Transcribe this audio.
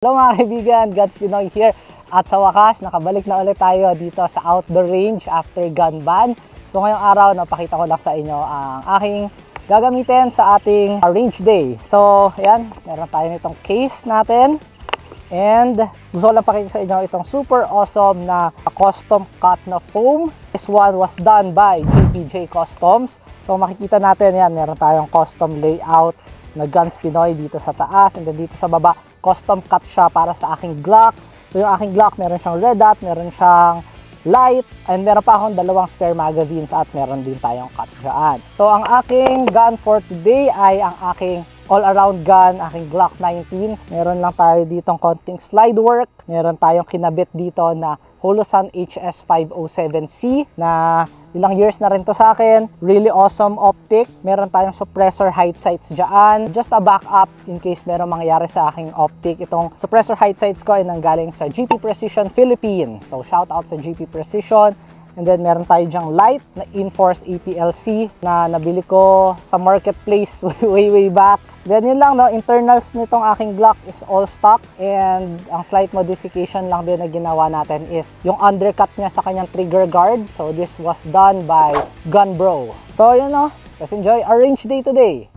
Hello mga kaibigan, God's Pinoy here. At sa wakas, nakabalik na ulit tayo dito sa outdoor range after gun ban. So ngayong araw, napakita ko lang sa inyo ang aking gagamitin sa ating range day. So ayan, meron tayo nitong case natin. And gusto ko lang pakita sa inyo itong super awesome na custom cut na foam. This one was done by JPJ Customs. So makikita natin yan, meron tayong custom layout na Guns Pinoy dito sa taas and then dito sa baba. Custom cut siya para sa aking Glock. So yung aking Glock, meron siyang red dot, meron siyang light, and meron pa akong dalawang spare magazines at meron din tayong cut dyan. So ang aking gun for today ay ang aking all-around gun, aking Glock 19. Meron lang tayo ditong konting slide work. Meron tayong kinabit dito na Holosun HS507C na ilang years na rin to sa akin. Really awesome optic. Meron tayong suppressor height sights dyan. Just a backup in case meron mangyari sa aking optic. Itong suppressor height sights ko ay nanggaling sa GP Precision Philippines. So shout out sa GP Precision. And then meron tayo dyang light na Inforce APLC na nabili ko sa marketplace way back. Then yun lang, no, internals nitong aking Glock is all stock, and ang slight modification lang din na ginawa natin is yung undercut niya sa kanyang trigger guard. So this was done by Gun Bro. So yun, no, let's enjoy our range day today.